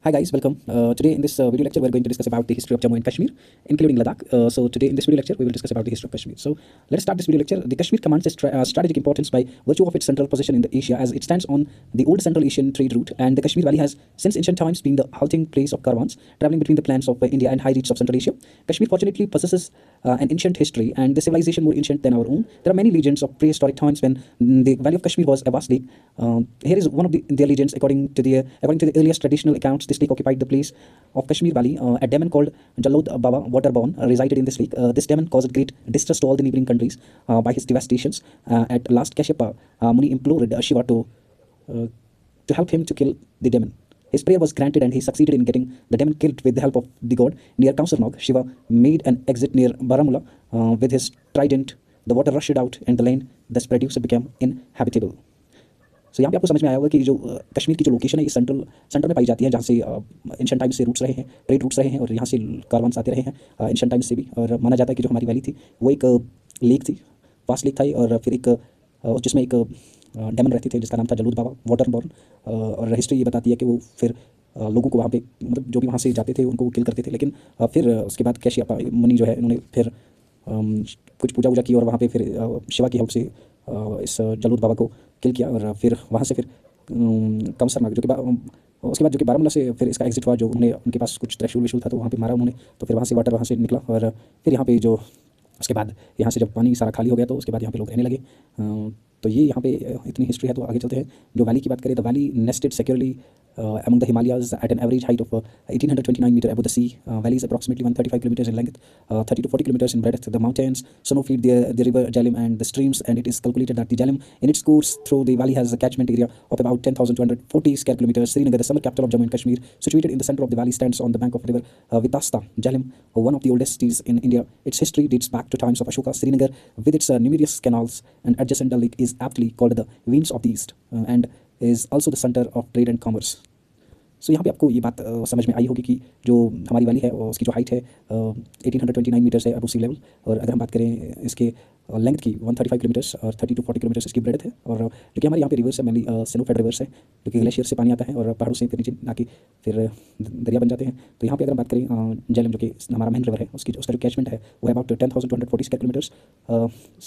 Hi guys, welcome. Today in this video lecture, we're going to discuss about the history of Jammu and Kashmir, including Ladakh. So today in this video lecture, we will discuss about the history of Kashmir. So let's start this video lecture. The Kashmir commands its strategic importance by virtue of its central position in the Asia, as it stands on the old Central Asian trade route, and the Kashmir Valley has since ancient times been the halting place of caravans traveling between the plains of India and high reaches of Central Asia. Kashmir fortunately possesses an ancient history and the civilization more ancient than our own. There are many legends of prehistoric times when the Valley of Kashmir was a vast lake. Here is one of the legends according to the earliest traditional accounts. This lake occupied the place of Kashmir Valley. A demon called Jalod Baba, waterborn, resided in this lake. This demon caused great distress to all the neighboring countries by his devastations. At last, Kashyapa Muni implored Shiva to help him to kill the demon. His prayer was granted and he succeeded in getting the demon killed with the help of the god. Near Kausarnog, Shiva made an exit near Baramulla with his trident. The water rushed out and the land thus produced became inhabitable. सो यहाँ पे आपको समझ में आया होगा कि जो कश्मीर की जो लोकेशन है ये सेंटर में पाई जाती है, जहाँ से एंशिएंट टाइम्स से रूट्स रहे हैं, ट्रेड रूट्स रहे हैं और यहाँ से कारवान्स आते रहे हैं एंशिएंट टाइम्स से भी. और माना जाता है कि जो हमारी वैली थी वो एक लेक थी, फास्ट लेक था. और फिर एक जिसमें एक डेमन रहते थे जिसका नाम था जलूद बाबा, वाटर बॉर्न. और हिस्ट्री ये बताती है कि वो फिर लोगों को वहाँ पे मतलब जो भी वहाँ से जाते थे उनको वो किल करते थे. लेकिन फिर उसके बाद कैशियपा मुनि जो है उन्होंने फिर कुछ पूजा वूजा की और वहाँ पे फिर शिवा की हेल्प से इस जलूद बाबा को किल किया. और फिर वहाँ से फिर कमसरनाग जो कि उसके बाद जो कि बारामूला से फिर इसका एग्जिट हुआ. जो उन्हें उनके पास कुछ त्रिशूल विशूल था तो वहाँ पे मारा उन्होंने. तो फिर वहाँ से वाटर वहाँ से निकला और फिर यहाँ पे जो उसके बाद यहाँ से जब पानी सारा खाली हो गया तो उसके बाद यहाँ पे लोग रहने लगे. तो ये यहाँ पे इतनी हिस्ट्री है. तो आगे चलते हैं. जो वैली की बात करें, the valley nested securely among the Himalayas at an average height of 1829 meter above the sea. Valley is approximately 135 kilometers in length, 30 to 40 kilometers in breadth. The mountains snow feed the river Jhelum and the streams, and it is calculated that the Jhelum in its course through the valley has a catchment area of about 10,240 square kilometers. Srinagar, the summer capital of Jammu and Kashmir, situated in the center of the valley, stands on the bank of river Vitasta. Jhelum, one of the oldest cities in India. Its history dates back to times of Ashoka. Srinagar, with its numerous canals and adjacent Dal Lake, is aptly called the Veins of the East and is also the center of trade and commerce. सो यहाँ पे आपको ये बात समझ में आई होगी कि जो हमारी वैली है उसकी जो हाइट है 1829 मीटर्स है अबव सी लेवल. और अगर हम बात करें इसके लेंथ की 135 किलोमीटर्स और 30 to 40 किलोमीटर्स इसकी ब्रेथ है. और जो कि हमारे यहाँ पे रिवर्स है, मेनली सिनोफेड रिवर्स है जो कि ग्लेशियर से पानी आता है और पहाड़ों से फिर नीचे आके फिर दरिया बन जाते हैं. तो यहाँ पे अगर हम बात करें झेलम जो कि हमारा मेन रिवर है उसका जो कैचमेंट है वो है अबाउट 10,240 स्क्वायर किलोमीटर्स.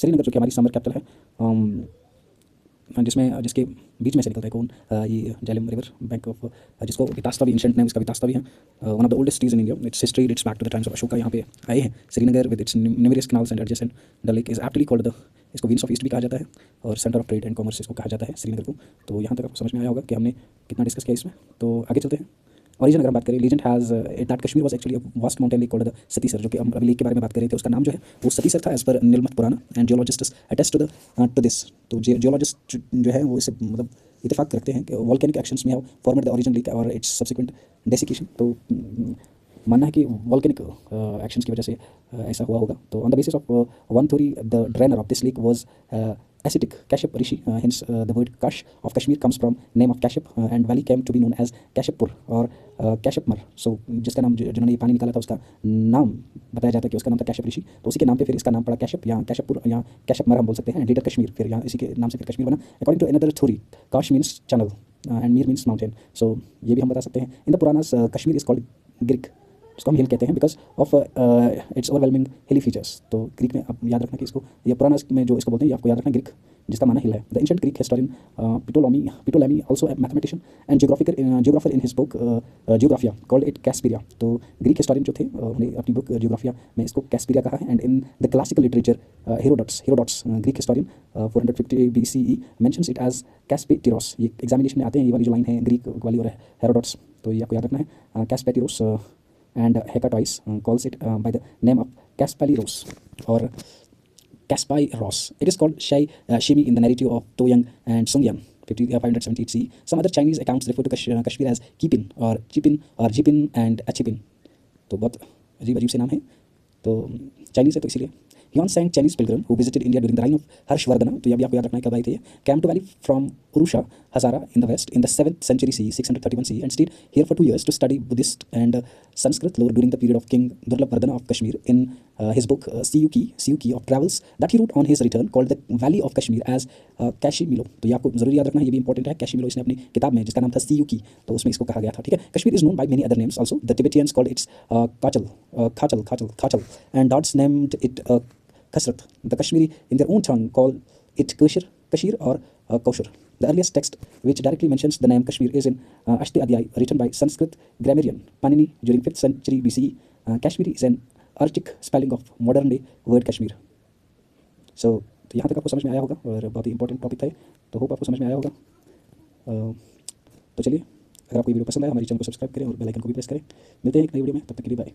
श्रीनगर जो कि हमारी समर कैपिटल है जिसके बीच में से निकलता है कौन ये झेलम रिवर बैंक ऑफ जिसको वितास्ता भी एंशिएंट नेम इसका वितास्ता भी है. One of the oldest cities in India. Its history dates back to the times of Ashoka. यहाँ पे आए हैं Srinagar with its numerous canals and adjacent the lake is aptly called the इसको विंस ऑफ ईस्ट भी कहा जाता है और centre of trade and commerce इसको कहा जाता है श्रीनगर को. तो यहाँ तक आपको समझ में आया होगा कि हमने कितना डिस्कस किया इसमें. तो आगे चलते हैं. ओरिजिन अगर हम बात करें, legend has that Kashmir was actually a vast mountain lake called the Satisar. जो कि हम अभी लेक के बारे में बात कर रहे थे उसका नाम जो है वो सतीसर था as per Nilamat Purana. And geologists attest to this. तो जियोलॉजिस्ट जो है वो इसे मतलब इत्तेफाक रखते हैं कि वॉल्केनिक एक्शंस में फॉर्मेड द ओरिजिन लेक और इट्स सब्सिक्वेंट डेसिकेशन. तो मानना है कि वॉल्केनिक एक्शंस की वजह से ऐसा हुआ होगा. तो on the basis of one theory the drainer of this lake was acidic Kashyap Rishi. Hence the word Kash of Kashmir comes from name of Kashyap and valley came to be known as Kashyapur or Kashyapmar. So जिसका नाम जिन्होंने ये पानी निकाला था उसका नाम बताया जाता है कि उसका नाम था Kashyap Rishi. तो उसी के नाम पे फिर इसका नाम पड़ा Kashyap या Kashyapur या Kashyapmar हम बोल सकते हैं. लेटर कश्मीर फिर यहाँ इसी के नाम से फिर कश्मीर बना. According to another theory, Kash means channel and Mir means mountain. So ये भी हम बता सकते हैं. In the Puranas, Kashmir is called Greek. इसको हम हिल कहते हैं बिकॉज ऑफ इट्स ओवरवेलमिंग हिली फीचर्स. तो ग्रीक में आप याद रखना कि इसको ये पुराना में जो इसको बोलते हैं आपको याद रखना ग्रीक जिसका माना हिल है. The ancient Greek historian Ptolemy also a mathematician and geographer in his book Geographia called it Caspeiria. तो ग्रीक हिस्टोरियन जो थे उन्होंने अपनी बुक जियोग्राफिया में इसको कैस्पीरिया कहा है. And in the classical literature Herodotus Greek historian 450 BCE mentions it as Kaspatyros. ये एग्जामिनेशन में आते हैं ये वाली जो लाइन है ग्रीक वाली और हेरोडोट्स. तो ये आपको याद रखना है कैस्पेटिरोस. And Hecatois calls it by the name of Kaspaliros or Kaspyros. It is called Shimi in the narrative of Toyang and Songyang, 578 CE. Some other Chinese accounts refer to Kashmir as Kipin or Jipin and Achipin. तो बहुत अजीब से नाम है. तो Chinese है तो इसीलिए. Huan Sang, Chinese pilgrim who visited India during the reign of Harshvardhana, तो ये भी आपको याद रखना है कब आए थे, came to valley from Urusha, Hazara in the west in the 7th century CE, 631 CE, and stayed here for 2 years to study Buddhist and Sanskrit lore during the period of King Durlabh Vardhana of Kashmir in his book CU Key of Travels that he wrote on his return called The Valley of Kashmir as Kashmilo. तो ये आपको जरूर याद रखना है, ये भी important है. कैशिमिलो इसने अपनी किताब में जिसका नाम था CU Key, तो उसमें इसको कहा गया था. ठीक है. Kashmir is known by many other names also. The Tibetans called its Khachal and Dards named it Kasrat. The Kashmiri in their own tongue call it Kashir or Kaushar. The earliest text which directly mentions the name Kashmir is in Ashti Adhyay, written by Sanskrit grammarian Panini during 5th century BCE. Kashmiri is an archaic spelling of modern day word Kashmir. So तो यहाँ तक आपको समझ में आया होगा और बहुत ही इंपॉर्टेंट टॉपिक था, तो होप आपको समझ में आया होगा. तो चलिए, अगर आपको वीडियो पसंद आया हमारे चैनल को सब्सक्राइब करें और बेल आइकन को भी प्रेस करें. मिलते हैं एक नई वीडियो में, तब तक के लिए बाय.